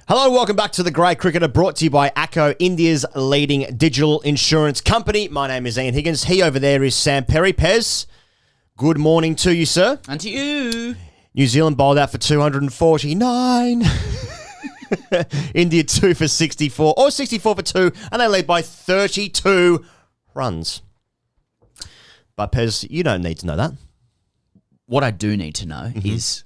Hello, welcome back to The Grey Cricketer, brought to you by ACCO, India's leading digital insurance company. My name is Ian Higgins. He over there is Sam Perry. Pez, good morning to you, sir. And to you. New Zealand bowled out for 249. India 2 for 64, or 64 for 2, and they lead by 32 runs. But Pez, you don't need to know that. What I do need to know is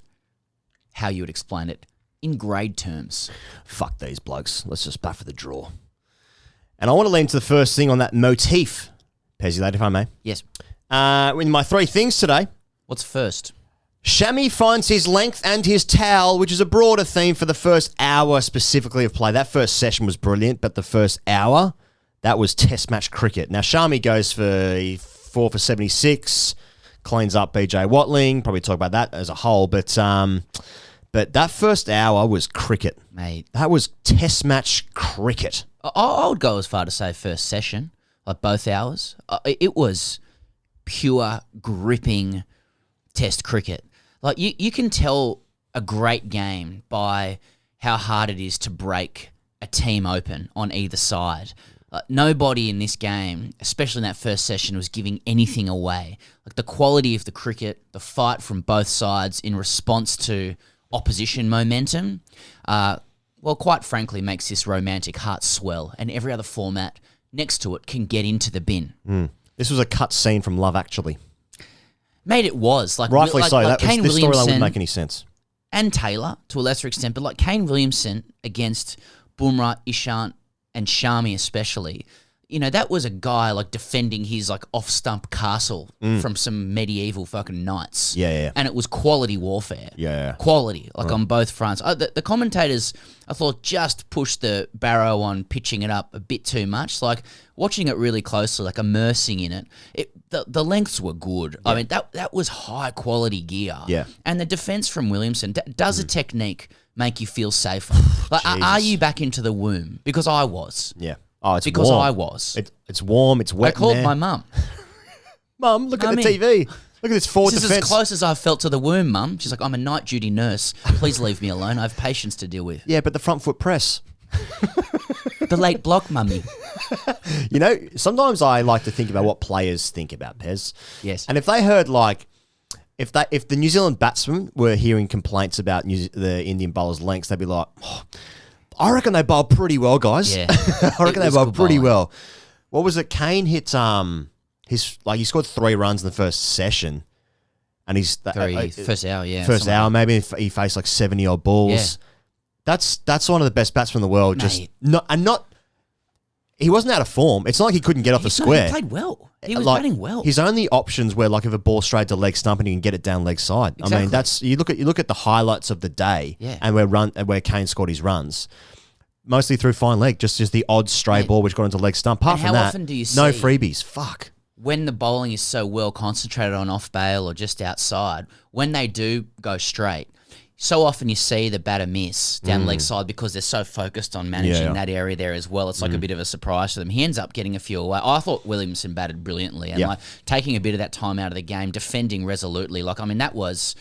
how you would explain it in grade terms. Fuck these blokes. Let's just bat for the draw. And I want to lean to the first thing on that motif, Pezzy lad, if I may. Yes. In my three things today, What's first? Shami finds his length and his towel, which is a broader theme for the first hour specifically of play. That first session was brilliant, but the first hour, that was test match cricket. Now, Shami goes for 4 for 76, cleans up BJ Watling. Probably talk about that as a whole, but that first hour was cricket. Mate. That was test match cricket. I would go as far to say first session, like both hours. It was pure gripping test cricket. Like you can tell a great game by how hard it is to break a team open on either side. Nobody in this game, especially in that first session, was giving anything away. Like the quality of the cricket, the fight from both sides in response to opposition momentum, well, quite frankly, makes this romantic heart swell, and every other format next to it can get into the bin. This was a cut scene from Love Actually. Mate, it was. Rightfully so. Like Kane this storyline Williamson wouldn't make any sense. and Taylor, to a lesser extent, but like Kane Williamson against Bumrah, Ishant, and Shami especially, you know, that was a guy like defending his like off-stump castle from some medieval fucking knights. Yeah. And it was quality warfare. Yeah. Quality, like on both fronts. The commentators, I thought, just pushed the barrow on pitching it up a bit too much. Like watching it really closely, like immersing in it, the lengths were good. Yeah. I mean, that was high quality gear. Yeah. And the defense from Williamson, does a technique make you feel safer? Like, are you back into the womb? Because I was. Yeah. Oh, it's because warm. I was. It's warm. It's wet. I called in there. my mum. Mum, look at the TV. Look at this forward This is defense. as close as I felt to the womb, Mum. She's like, I'm a night duty nurse. Please leave me alone. I have patients to deal with. Yeah, but the front foot press. The late block, Mummy. You know, sometimes I like to think about what players think about Pez. Yes. And if they heard like, if the New Zealand batsmen were hearing complaints about the Indian bowlers' lengths, they'd be like, oh, I reckon they bowl pretty well, guys. Yeah. I reckon they was bowl good pretty bowling. well. What was it? Kane hit he scored 3 runs in the first session, and First hour, yeah. first something hour like maybe he faced like 70 odd balls. Yeah. That's one of the best batsmen in the world. Mate. He wasn't out of form. It's not like he couldn't get off the that. square. He played well. He was Like, batting well. His only options were like if a ball straight to leg stump and he can get it down leg side. I mean, Exactly. you look at the highlights of the day, Yeah. and where Kane scored his runs, mostly through fine leg, just the odd stray ball which got into leg stump. Apart And from how that, often do you no see- freebies. Fuck. When the bowling is so well concentrated on off bail or just outside, when they do go straight, so often you see the batter miss down leg side because they're so focused on managing that area there as well. It's like a bit of a surprise to them. He ends up getting a few away. I thought Williamson batted brilliantly and like taking a bit of that time out of the game, defending resolutely. Like, I mean, that was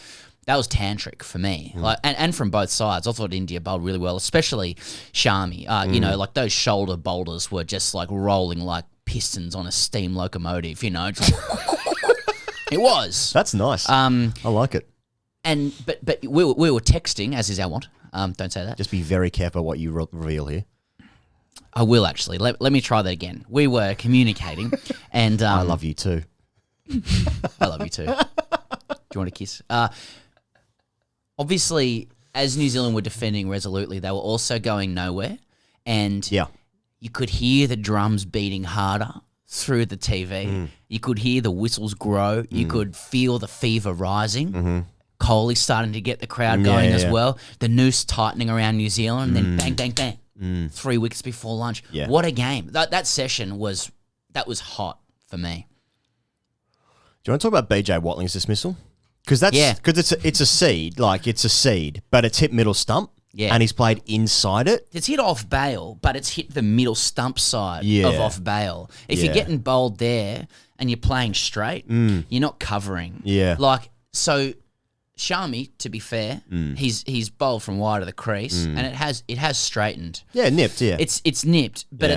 tantric for me. Like, and from both sides, I thought India bowled really well, especially Shami. You know, like those shoulder boulders were just like rolling like pistons on a steam locomotive. You know, it was. That's nice. I like it. And but we were texting, as is our want. Don't say that. Just be very careful what you reveal here. I will actually. Let me try that again. We were communicating, and I love you too. I love you too. Do you want a kiss? Obviously, as New Zealand were defending resolutely, they were also going nowhere, and you could hear the drums beating harder through the TV. You could hear the whistles grow. You could feel the fever rising. Kohli starting to get the crowd going as well. The noose tightening around New Zealand, and then bang, bang, bang. 3 wickets before lunch. Yeah. What a game. That session was hot for me. Do you want to talk about BJ Watling's dismissal? Because it's a seed, but it's hit middle stump. Yeah. And he's played inside it. It's hit off bail, but it's hit the middle stump side of off bail. If you're getting bowled there and you're playing straight, you're not covering. Yeah. Like, so Shami, to be fair, he's bowled from wide of the crease, and it has straightened. Yeah, nipped. Yeah, It's nipped, but Yeah.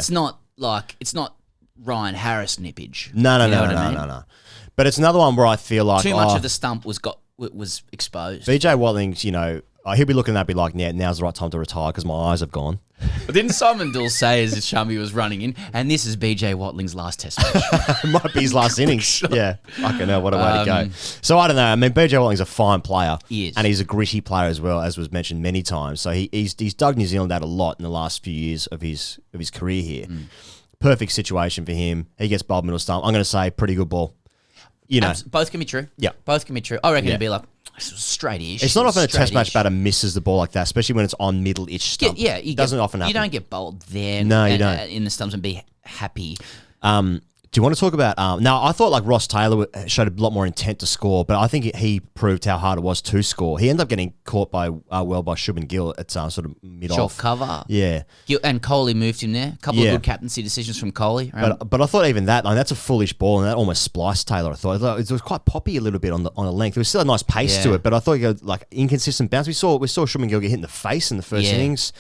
it's not Ryan Harris nippage. no. You know what I mean? But it's another one where I feel like Too much of the stump was exposed. BJ Watling's, he'll be looking at that, be like, yeah, now's the right time to retire because my eyes have gone. But didn't Simon Dill say as Shami was running in, and this is BJ Watling's last test match? It might be his last innings. Yeah, fucking hell, what a way to go. So I don't know. I mean, BJ Watling's a fine player. He is. And he's a gritty player as well, as was mentioned many times. So he's dug New Zealand out a lot in the last few years of his career here. Perfect situation for him. He gets bowled middle stump. I'm going to say pretty good ball. Both can be true. Yeah. Both can be true. I reckon it'd be like straight-ish. It's not often a test straight-ish. match batter misses the ball like that, especially when it's on middle-ish stump. Yeah, doesn't often happen. You don't get bowled there. No, you don't. In the stumps and be happy. Do you want to talk about... now, I thought like Ross Taylor showed a lot more intent to score, but I think he proved how hard it was to score. He ended up getting caught by Shubman Gill at sort of mid-off. Short cover. Yeah. And Coley moved him there. A couple of good captaincy decisions from Coley. But I thought even that, that's a foolish ball, and that almost spliced Taylor, I thought. It was quite poppy a little bit on the length. There was still a nice pace to it, but I thought he got like inconsistent bounce. We saw Shubman Gill get hit in the face in the first innings.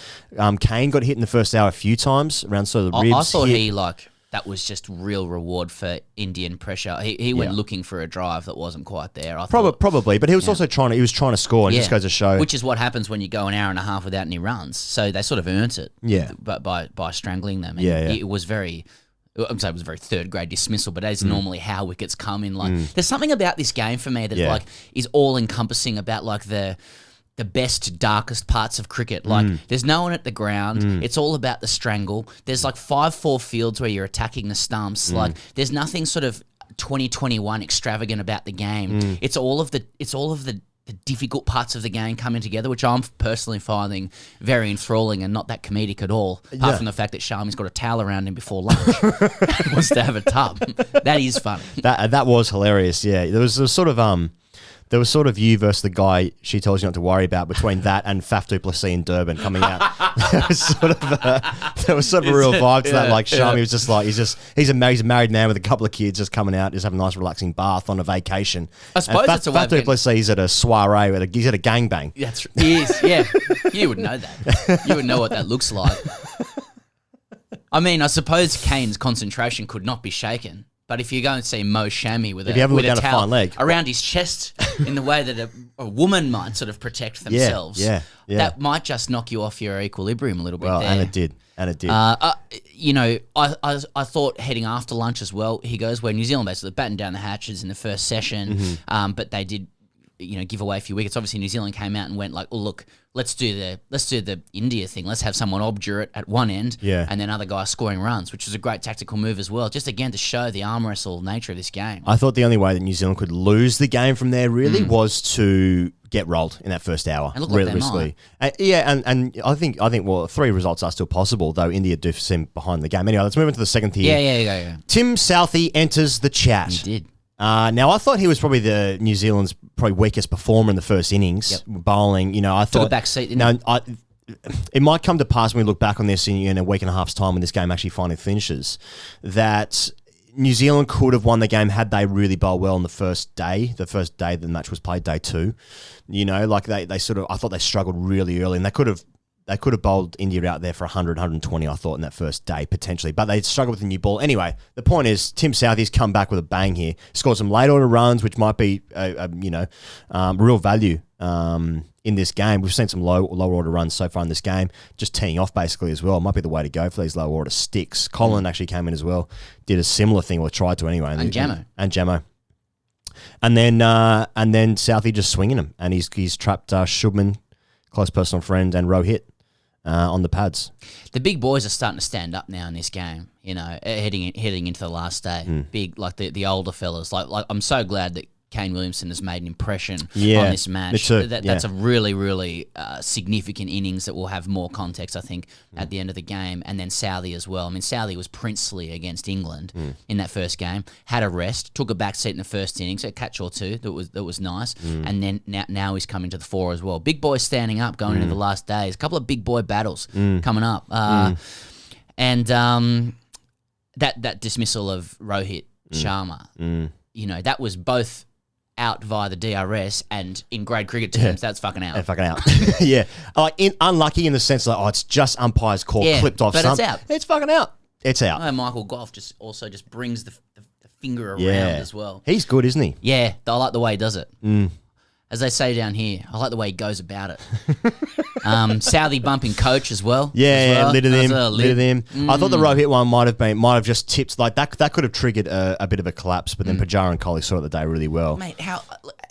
Kane got hit in the first hour a few times around sort of the ribs. I thought that was just real reward for Indian pressure. He went looking for a drive that wasn't quite there. Probably, but he was also trying to score, and it just goes to show. Which is what happens when you go an hour and a half without any runs. So they sort of earned it. But by strangling them. And it was very... I'm saying it was a very third grade dismissal, but that's normally how wickets come in. There's something about this game for me that is all encompassing about the best, darkest parts of cricket. There's no one at the ground. It's all about the strangle. There's 5-4 fields where you're attacking the stumps. There's nothing sort of 2021 extravagant about the game. It's all of the difficult parts of the game coming together, which I'm personally finding very enthralling and not that comedic at all. Apart from the fact that Shami's got a towel around him before lunch and wants to have a tub. That is funny. That was hilarious. Yeah, there was sort of you versus the guy she tells you not to worry about between that and Faf du Plessis in Durban coming out. There was sort of a real vibe to that. Shami was just like he's a married man with a couple of kids just coming out, just having a nice relaxing bath on a vacation. I suppose it's a way Faf du Plessis at a soiree, he's at a gangbang. He is, yeah. You would know that. You would know what that looks like. I mean, I suppose Kane's concentration could not be shaken. But if you go and see Mo Shami with a towel around his chest in the way that a woman might sort of protect themselves, that might just knock you off your equilibrium a little bit there. And it did. I thought heading after lunch as well, he goes where New Zealand basically battened down the hatches in the first session, but they did give away a few wickets. Obviously, New Zealand came out and went like, "Oh, look, let's do the India thing. Let's have someone obdurate at one end, and then other guys scoring runs," which was a great tactical move as well. Just again to show the arm wrestle nature of this game. I thought the only way that New Zealand could lose the game from there really was to get rolled in that first hour. And look like they might. And I think 3 results are still possible, though India do seem behind the game. Anyway, let's move into the second tier. Yeah. Tim Southey enters the chat. He did. Now, I thought he was probably the New Zealand's probably weakest performer in the first innings, bowling. I thought... Took a back seat, didn't he? It might come to pass when we look back on this in a week and a half's time when this game actually finally finishes, that New Zealand could have won the game had they really bowled well on the first day the match was played, day 2. They sort of... I thought they struggled really early, and they could have bowled India out there for 100, 120, I thought, in that first day, potentially. But they struggled with the new ball. Anyway, the point is, Tim Southey's come back with a bang here. Scored some late order runs, which might be, real value in this game. We've seen some lower order runs so far in this game, just teeing off basically as well. Might be the way to go for these lower order sticks. Colin actually came in as well, did a similar thing, or tried to anyway. And Jamo. And then Southey just swinging him, and he's trapped Shubman, close personal friend, and Rohit on the pads. The big boys are starting to stand up now in this game. Heading into the last day, big the older fellas. Like I'm so glad that Kane Williamson has made an impression on this match. Me too. That's a really, really significant innings that will have more context, I think, at the end of the game. And then Southey as well. I mean, Southey was princely against England in that first game. Had a rest, took a back seat in the first innings, a catch or two that was nice. And then now he's coming to the fore as well. Big boys standing up going into the last days. A couple of big boy battles coming up. And that dismissal of Rohit Sharma, that was both out via the DRS, and in grade cricket terms, that's fucking out. And fucking out. Yeah. Like unlucky in the sense that, it's just umpire's call clipped off but stump. it's out. It's fucking out. It's out. Michael Goff just brings the finger around as well. He's good, isn't he? Yeah, I like the way he does it. As they say down here, I like the way he goes about it. Southie bumping coach as well. Yeah, littered him. I thought the row hit one might have just tipped like that. That could have triggered a bit of a collapse, but then Pujara and Kohli sorted the day really well. Mate, how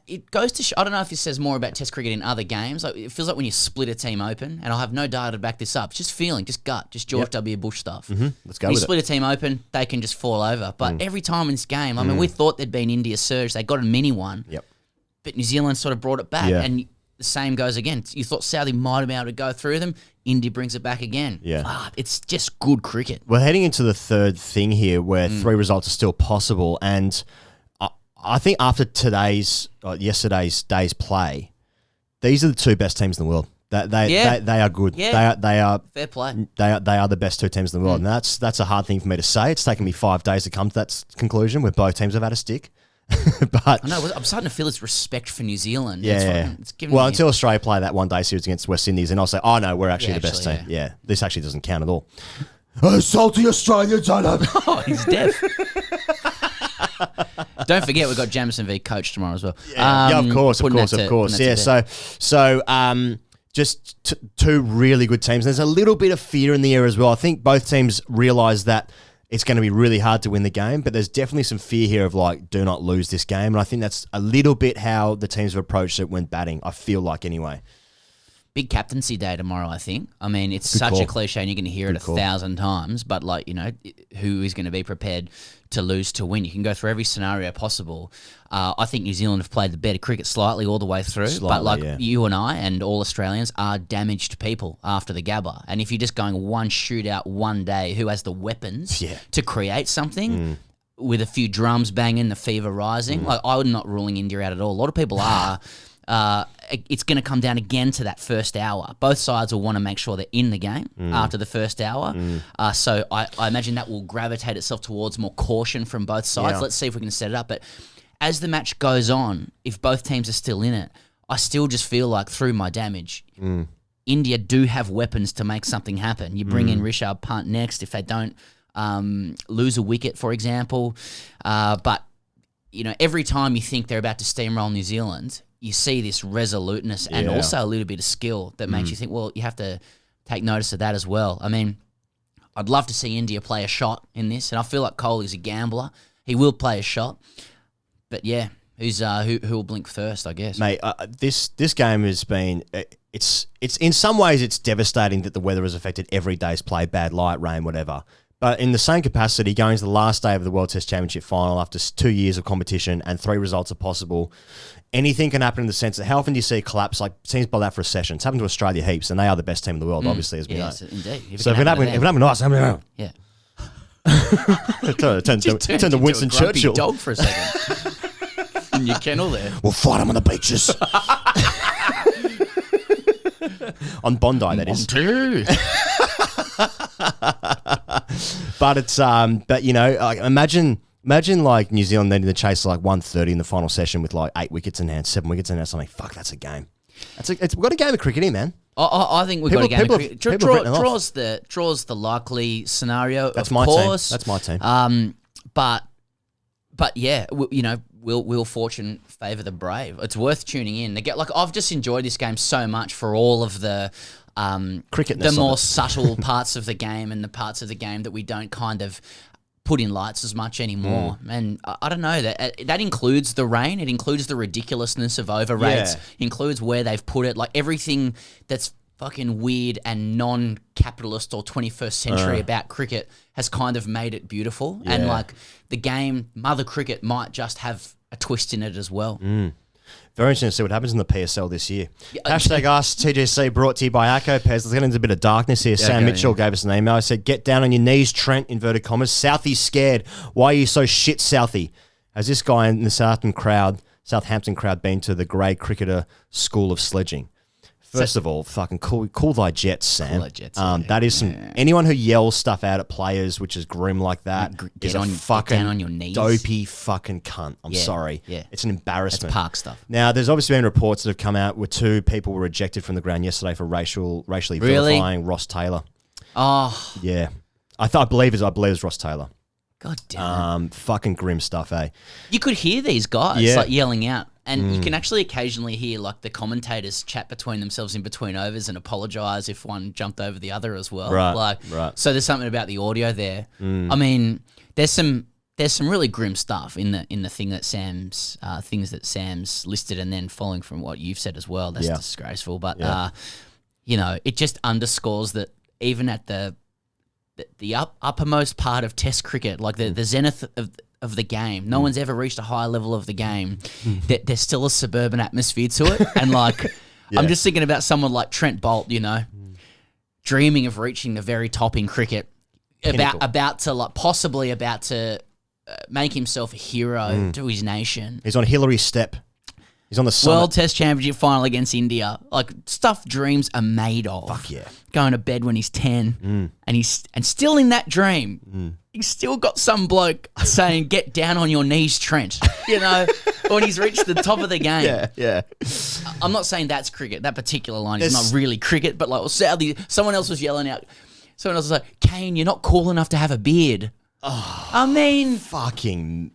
it goes to I don't know if this says more about Test cricket in other games. Like, it feels like when you split a team open, and I'll have no data to back this up. It's just feeling, just gut, just George W. Bush stuff. Let's go When you with split a team open, they can just fall over. But every time in this game, I mean, we thought there'd been India surge. They got a mini one. Yep. But New Zealand sort of brought it back, and the same goes again. You thought Southie might have been able to go through them. India brings it back again. Yeah. It's just good cricket. We're heading into the third thing here where 3 results are still possible. And I think after yesterday's day's play, these are the 2 best teams in the world. They are good. Yeah. They are Fair play. They are the best 2 teams in the world. And that's a hard thing for me to say. It's taken me 5 days to come to that conclusion where both teams have had a stick. But I know, I'm starting to feel this respect for New Zealand. Yeah. It's giving well, me until Australia play that one-day series against West Indies, and I'll say, oh, no, we're actually the best actually, team. Yeah, this actually doesn't count at all. Salty Australians, I know. Oh, he's deaf. Don't forget, we've got Jamison v. Coach tomorrow as well. Yeah, of course. Yeah, so just 2 really good teams. There's a little bit of fear in the air as well. I think both teams realise that it's going to be really hard to win the game, but there's definitely some fear here of like, do not lose this game. And I think that's a little bit how the teams have approached it when batting, I feel like anyway. Big captaincy day tomorrow, I think. I mean, it's such a cliche and you're going to hear it 1,000 times, but like, who is going to be prepared to lose to win? You can go through every scenario possible. I think New Zealand have played the better cricket slightly all the way through, but like you and I and all Australians are damaged people after the Gabba. And if you're just going one shootout one day, who has the weapons to create something with a few drums banging, the fever rising, like I'm not ruling India out at all. A lot of people are. It's going to come down again to that first hour. Both sides will want to make sure they're in the game after the first hour. So I imagine that will gravitate itself towards more caution from both sides. Let's see if we can set it up. But as the match goes on, if both teams are still in it, I still just feel like through my damage, India do have weapons to make something happen. You bring in Rishabh Pant next if they don't lose a wicket, for example. But, every time you think they're about to steamroll New Zealand, you see this resoluteness and also a little bit of skill that makes you think, well, you have to take notice of that as well. I mean, I'd love to see India play a shot in this, and I feel like Kohli's a gambler. He will play a shot. But yeah, who will blink first, I guess. Mate, this game has been it's in some ways it's devastating that the weather has affected every day's play, bad light, rain, whatever. But in the same capacity, going to the last day of the World Test Championship final after 2 years of competition and 3 results are possible, anything can happen in the sense that how often do you see a collapse? Like, teams bowl out for a session. It's happened to Australia heaps, and they are the best team in the world, obviously, as we know. Yes, indeed. So if it happened to us, yeah. turn to Winston into a grumpy Churchill. Dog for a second. In your kennel there. We'll fight them on the beaches. On Bondi, that is. But it's but like, imagine like New Zealand needing to chase like 130 in the final session with like 8 wickets in hand, 7 wickets in hand, something. Fuck, that's a game. We've got a game of cricket here, man. I think we've got a game of cricket. Draws the likely scenario. That's of my course. team. That's my team. But yeah, will fortune favour the brave? It's worth tuning in. I've just enjoyed this game so much for all of the cricketness, the more subtle parts of the game and the parts of the game that we don't kind of put in lights as much anymore. And I don't know, that includes the rain. It includes the ridiculousness of over rates. It includes where they've put it. Like everything that's fucking weird and non-capitalist or 21st century about cricket has kind of made it beautiful. And like the game, Mother Cricket might just have a twist in it as well. Very interesting to see what happens in the PSL this year. Hashtag Ask TGC brought to you by Acco Pairs. Let's get into a bit of darkness here. Sam Mitchell gave us an email. He said, get down on your knees, Trent, inverted commas. Southie's scared. Why are you so shit, Southie? Has this guy in the Southampton crowd been to the grey cricketer school of sledging? First of all, fucking cool thy jets, Sam. Cool thy jets, yeah. That is some anyone who yells stuff out at players, which is grim like that, is a fucking down on your knees. Dopey fucking cunt. I'm sorry. Yeah. It's an embarrassment. It's park stuff. Now, there's obviously been reports that have come out where 2 people were ejected from the ground yesterday for racially vilifying Ross Taylor. Oh, Yeah, I believe it was Ross Taylor. God damn it. Fucking grim stuff, eh? You could hear these guys Yeah. like yelling out. And you can actually occasionally hear like the commentators chat between themselves in between overs and apologise if one jumped over the other as well. Right. So there's something about the audio there. I mean, there's some really grim stuff in the thing that things that Sam's listed, and then following from what you've said as well. That's disgraceful. But it just underscores that even at the uppermost part of Test cricket, like the zenith of the game. No one's ever reached a high level of the game. There's still a suburban atmosphere to it. And like, I'm just thinking about someone like Trent Bolt, dreaming of reaching the very top in cricket, about to make himself a hero to his nation. He's on Hillary's step. He's on the summit. World Test Championship final against India. Like, stuff dreams are made of. Fuck yeah. Going to bed when he's 10 and still in that dream, he's still got some bloke saying, "Get down on your knees, Trent," when he's reached the top of the game. Yeah. I'm not saying that's cricket. That particular line is not really cricket, but like, sadly, someone else was yelling out. Someone else was like, "Kane, you're not cool enough to have a beard." I mean, fucking...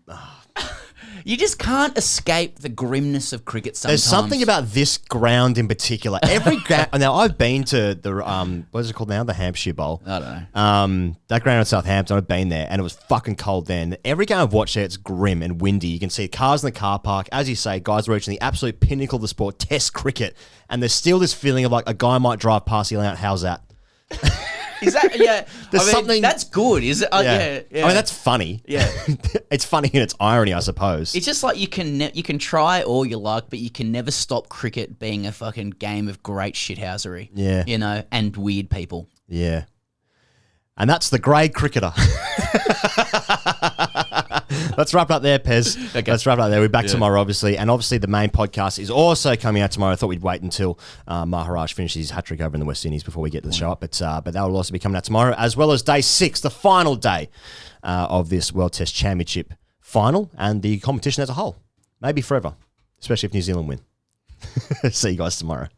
you just can't escape the grimness of cricket sometimes. There's something about this ground in particular. Every ground... Now, I've been to the... what is it called now? The Hampshire Bowl. I don't know. That ground in Southampton, I've been there, and it was fucking cold then. Every game I've watched there, it's grim and windy. You can see cars in the car park. As you say, guys are reaching the absolute pinnacle of the sport, Test cricket. And there's still this feeling of like a guy might drive past yelling out, "How's that?" Is that, yeah. There's something... That's good, is it? Yeah. I mean, that's funny. Yeah. It's funny in its irony, I suppose. It's just like you can try all you like, but you can never stop cricket being a fucking game of great shithousery. Yeah. And weird people. Yeah. And that's the grade cricketer. Let's wrap up there, Pez. Okay. Let's wrap up there. We're back tomorrow, obviously. And obviously the main podcast is also coming out tomorrow. I thought we'd wait until Maharaj finishes his hat-trick over in the West Indies before we get to the show up. But that will also be coming out tomorrow, as well as day 6, the final day of this World Test Championship final and the competition as a whole. Maybe forever, especially if New Zealand win. See you guys tomorrow.